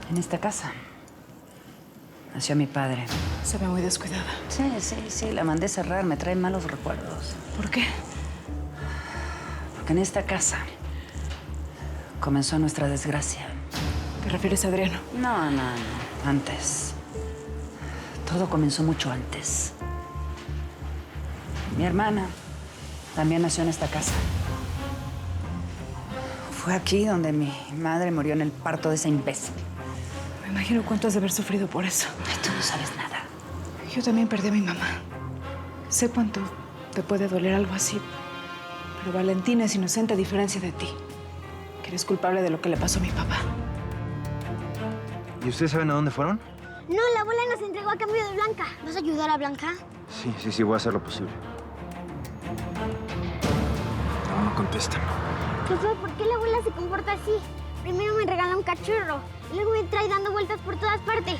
En esta casa nació mi padre. Se ve muy descuidada. Sí, la mandé cerrar, me trae malos recuerdos. ¿Por qué? Porque en esta casa comenzó nuestra desgracia. ¿Te refieres a Adriano? No, antes. Todo comenzó mucho antes. Mi hermana también nació en esta casa. Fue aquí donde mi madre murió en el parto de ese imbécil. Me imagino cuánto has de haber sufrido por eso. Ay, tú no sabes nada. Yo también perdí a mi mamá. Sé cuánto te puede doler algo así. Pero Valentina es inocente a diferencia de ti. Que eres culpable de lo que le pasó a mi papá. ¿Y ustedes saben a dónde fueron? No, la abuela nos entregó a cambio de Blanca. ¿Vas a ayudar a Blanca? Sí, voy a hacer lo posible. No contestan. Josué, ¿por qué la abuela se comporta así? Primero me regala un cachorro y luego me trae dando vueltas por todas partes.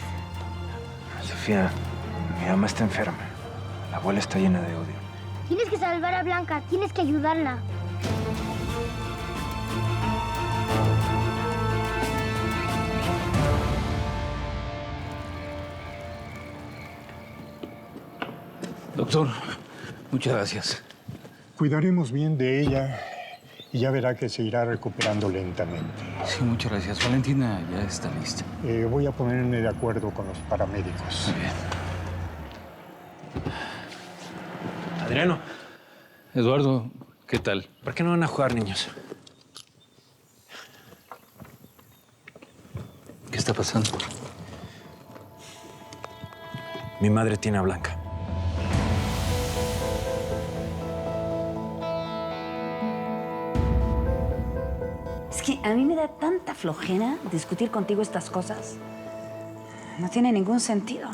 Sofía, mi mamá está enferma. La abuela está llena de odio. Tienes que salvar a Blanca, tienes que ayudarla. Doctor, muchas gracias. Cuidaremos bien de ella y ya verá que se irá recuperando lentamente. Sí, muchas gracias. Valentina ya está lista. Voy a ponerme de acuerdo con los paramédicos. Muy bien. Adriano, Eduardo, ¿qué tal? ¿por qué no van a jugar, niños? ¿Qué está pasando? Mi madre tiene a Blanca. Es que a mí me da tanta flojera discutir contigo estas cosas. No tiene ningún sentido.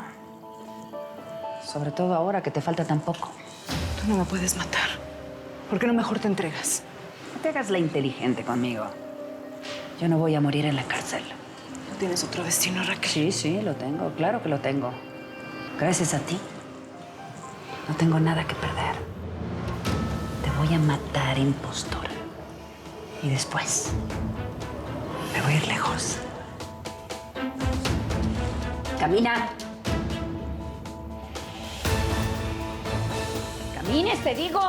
Sobre todo ahora que te falta tan poco. Tú no me puedes matar. ¿Por qué no mejor te entregas? No te hagas la inteligente conmigo. Yo no voy a morir en la cárcel. ¿No tienes otro destino, Raquel? Sí, lo tengo. Claro que lo tengo. Gracias a ti, no tengo nada que perder. Te voy a matar, impostor. Y después, me voy a ir lejos. ¡Camina! ¡Camines, te digo!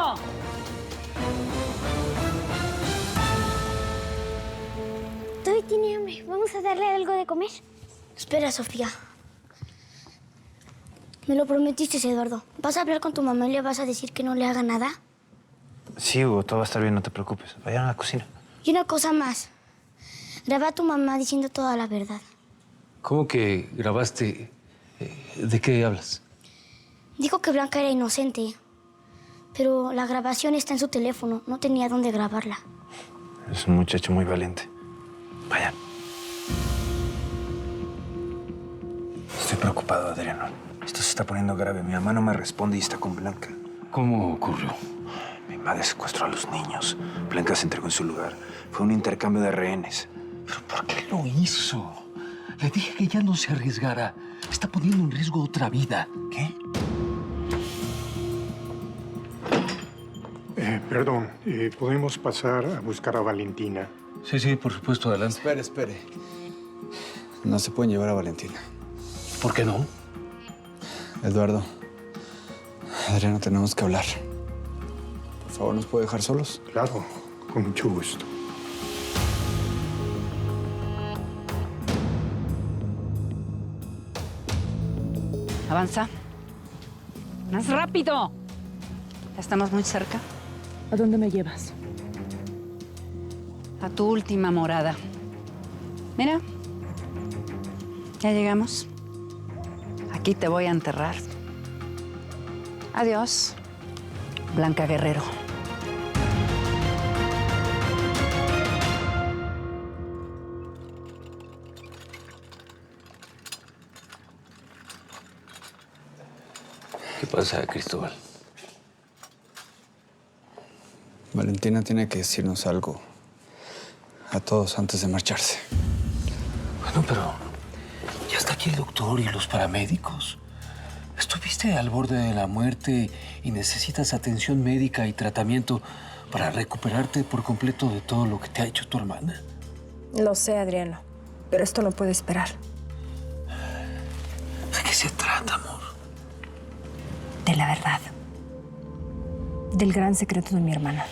Todavía tiene hambre. ¿Vamos a darle algo de comer? Espera, Sofía. Me lo prometiste, Eduardo. ¿Vas a hablar con tu mamá y le vas a decir que no le haga nada? Sí, Hugo, todo va a estar bien, no te preocupes. Vayan a la cocina. Y una cosa más. Graba a tu mamá diciendo toda la verdad. ¿Cómo que grabaste? ¿De qué hablas? Dijo que Blanca era inocente. Pero la grabación está en su teléfono. No tenía dónde grabarla. Es un muchacho muy valiente. Vayan. Estoy preocupado, Adriano. Esto se está poniendo grave. Mi mamá no me responde y está con Blanca. ¿Cómo ocurrió? Mi madre secuestró a los niños. Blanca se entregó en su lugar. Fue un intercambio de rehenes. ¿Pero por qué lo hizo? Le dije que ya no se arriesgara. Está poniendo en riesgo otra vida. ¿Qué? Perdón, ¿podemos pasar a buscar a Valentina? Sí, por supuesto, adelante. Espere. No se pueden llevar a Valentina. ¿Por qué no? Eduardo, Adriano, tenemos que hablar. Por favor, ¿nos puede dejar solos? Claro, con mucho gusto. Avanza. ¡Más rápido! Ya estamos muy cerca. ¿A dónde me llevas? A tu última morada. Mira. Ya llegamos. Aquí te voy a enterrar. Adiós, Blanca Guerrero. ¿Qué pasa, Cristóbal? Valentina tiene que decirnos algo a todos antes de marcharse. Bueno, pero ya está aquí el doctor y los paramédicos. Estuviste al borde de la muerte y necesitas atención médica y tratamiento para recuperarte por completo de todo lo que te ha hecho tu hermana. Lo sé, Adriano, pero esto no puede esperar. se trata, amor? De la verdad. Del gran secreto de mi hermana.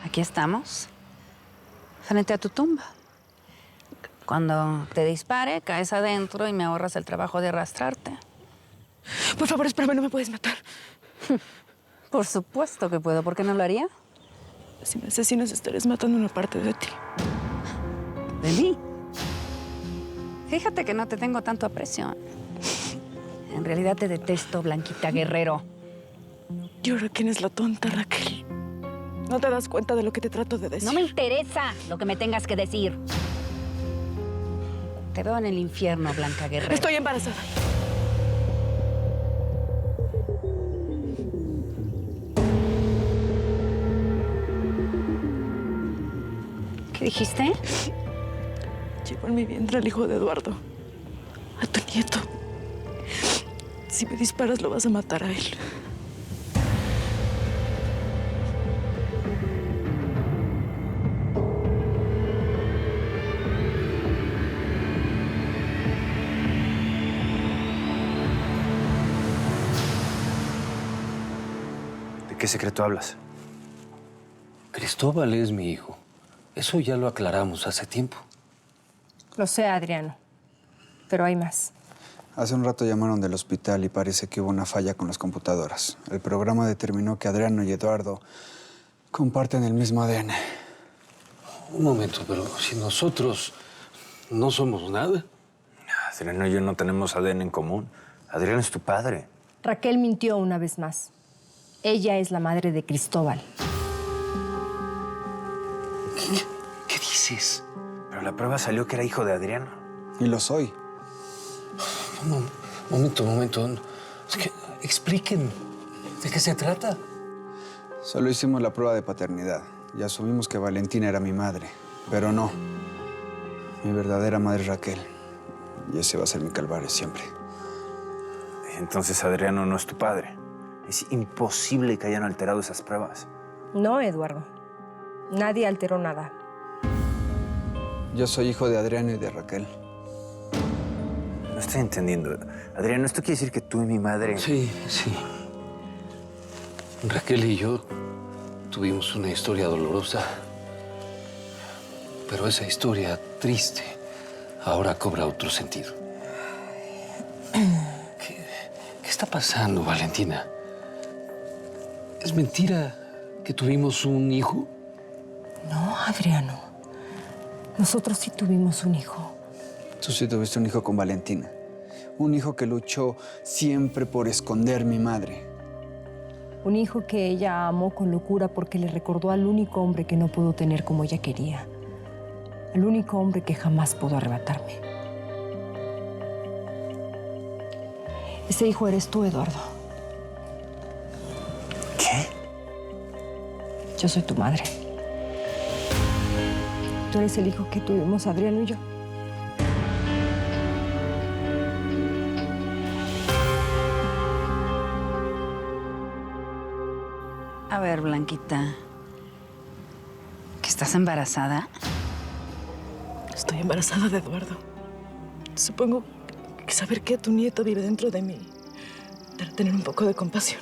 Aquí estamos, frente a tu tumba. Cuando te dispare, caes adentro y me ahorras el trabajo de arrastrarte. Por favor, espérame, no me puedes matar. Por supuesto que puedo. ¿Por qué no lo haría? Si me asesinas, estarás matando una parte de ti. ¿De mí? Fíjate que no te tengo tanto aprecio. En realidad te detesto, Blanquita Guerrero. ¿Y ahora quién es la tonta, Raquel? ¿No te das cuenta de lo que te trato de decir? No me interesa lo que me tengas que decir. Te veo en el infierno, Blanca Guerrero. Estoy embarazada. ¿Qué dijiste? Llevo en mi vientre al hijo de Eduardo. A tu nieto. Si me disparas, lo vas a matar a él. ¿De qué secreto hablas? Cristóbal es mi hijo. Eso ya lo aclaramos hace tiempo. Lo sé, Adriano. Pero hay más. Hace un rato llamaron del hospital y parece que hubo una falla con las computadoras. El programa determinó que Adriano y Eduardo comparten el mismo ADN. Un momento, pero si nosotros no somos nada. Adriano y yo no tenemos ADN en común. Adriano es tu padre. Raquel mintió una vez más. Ella es la madre de Cristóbal. ¿Qué dices? Pero la prueba salió que era hijo de Adriano. Y lo soy. Momento. Es que expliquen. ¿De qué se trata? Solo hicimos la prueba de paternidad y asumimos que Valentina era mi madre. Pero no. Mi verdadera madre es Raquel. Y ese va a ser mi calvario siempre. Entonces Adriano no es tu padre. Es imposible que hayan alterado esas pruebas. No, Eduardo. Nadie alteró nada. Yo soy hijo de Adriano y de Raquel. No estoy entendiendo. Adriano, ¿esto quiere decir que tú y mi madre... Sí. Raquel y yo tuvimos una historia dolorosa. Pero esa historia triste ahora cobra otro sentido. ¿Qué está pasando, Valentina? ¿Es mentira que tuvimos un hijo? No, Adriano. Nosotros sí tuvimos un hijo. Tú sí tuviste un hijo con Valentina. Un hijo que luchó siempre por esconder mi madre. Un hijo que ella amó con locura porque le recordó al único hombre que no pudo tener como ella quería. Al único hombre que jamás pudo arrebatarme. Ese hijo eres tú, Eduardo. ¿Qué? Yo soy tu madre. Tú eres el hijo que tuvimos Adriano y yo. A ver, Blanquita. ¿Que estás embarazada? Estoy embarazada de Eduardo. Supongo que saber que tu nieto vive dentro de mí debe tener un poco de compasión.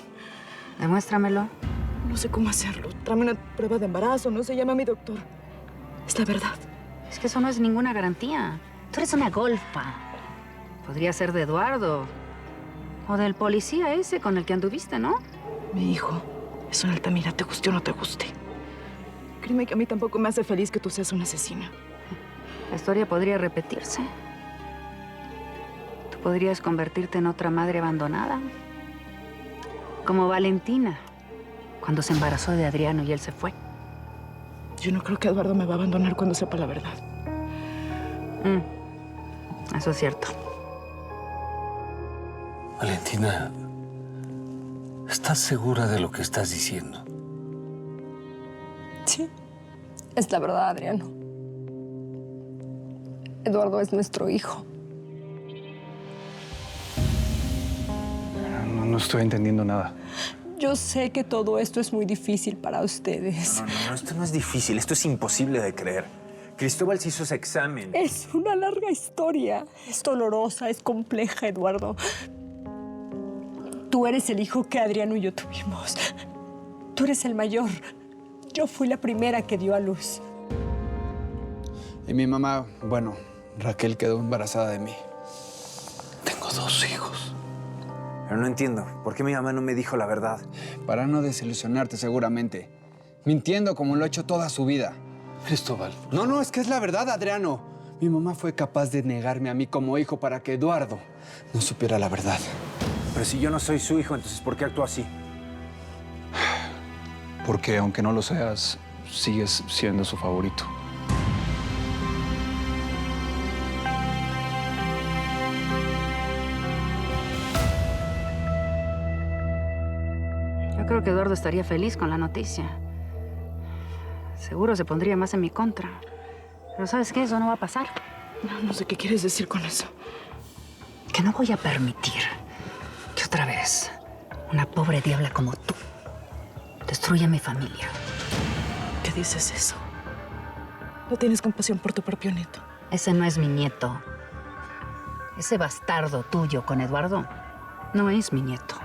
Demuéstramelo. No sé cómo hacerlo. Tráeme una prueba de embarazo, no se llama a mi doctor. Es la verdad. Es que eso no es ninguna garantía. Tú eres una golfa. Podría ser de Eduardo. O del policía ese con el que anduviste, ¿no? Mi hijo es una Altamira, te guste o no te guste. Créeme que a mí tampoco me hace feliz que tú seas una asesina. La historia podría repetirse. Tú podrías convertirte en otra madre abandonada. Como Valentina, cuando se embarazó de Adriano y él se fue. Yo no creo que Eduardo me va a abandonar cuando sepa la verdad. Eso es cierto. Valentina, ¿estás segura de lo que estás diciendo? Sí, es la verdad, Adriano. Eduardo es nuestro hijo. No estoy entendiendo nada. Yo sé que todo esto es muy difícil para ustedes. No, esto no es difícil, esto es imposible de creer. Cristóbal se hizo ese examen. Es una larga historia. Es dolorosa, es compleja, Eduardo. Tú eres el hijo que Adriano y yo tuvimos. Tú eres el mayor. Yo fui la primera que dio a luz. Y mi mamá, bueno, Raquel quedó embarazada de mí. Tengo 2 hijos. Pero no entiendo, ¿por qué mi mamá no me dijo la verdad? Para no desilusionarte seguramente. Mintiendo como lo ha hecho toda su vida. Cristóbal. No, es que es la verdad, Adriano. Mi mamá fue capaz de negarme a mí como hijo para que Eduardo no supiera la verdad. Pero si yo no soy su hijo, entonces ¿por qué actúa así? Porque aunque no lo seas, sigues siendo su favorito. Yo creo que Eduardo estaría feliz con la noticia. Seguro se pondría más en mi contra. Pero ¿sabes qué? Eso no va a pasar. No sé qué quieres decir con eso. Que no voy a permitir que otra vez una pobre diabla como tú destruya mi familia. ¿Qué dices eso? ¿No tienes compasión por tu propio nieto? Ese no es mi nieto. Ese bastardo tuyo con Eduardo no es mi nieto.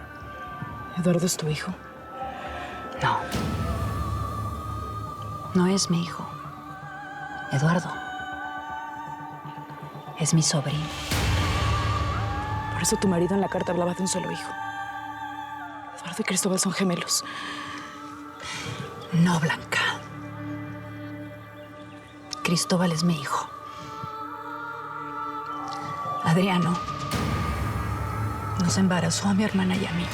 ¿Eduardo es tu hijo? No. No es mi hijo. Eduardo es mi sobrino. Por eso tu marido en la carta hablaba de un solo hijo. Eduardo y Cristóbal son gemelos. No, Blanca. Cristóbal es mi hijo. Adriano nos embarazó a mi hermana y a mí.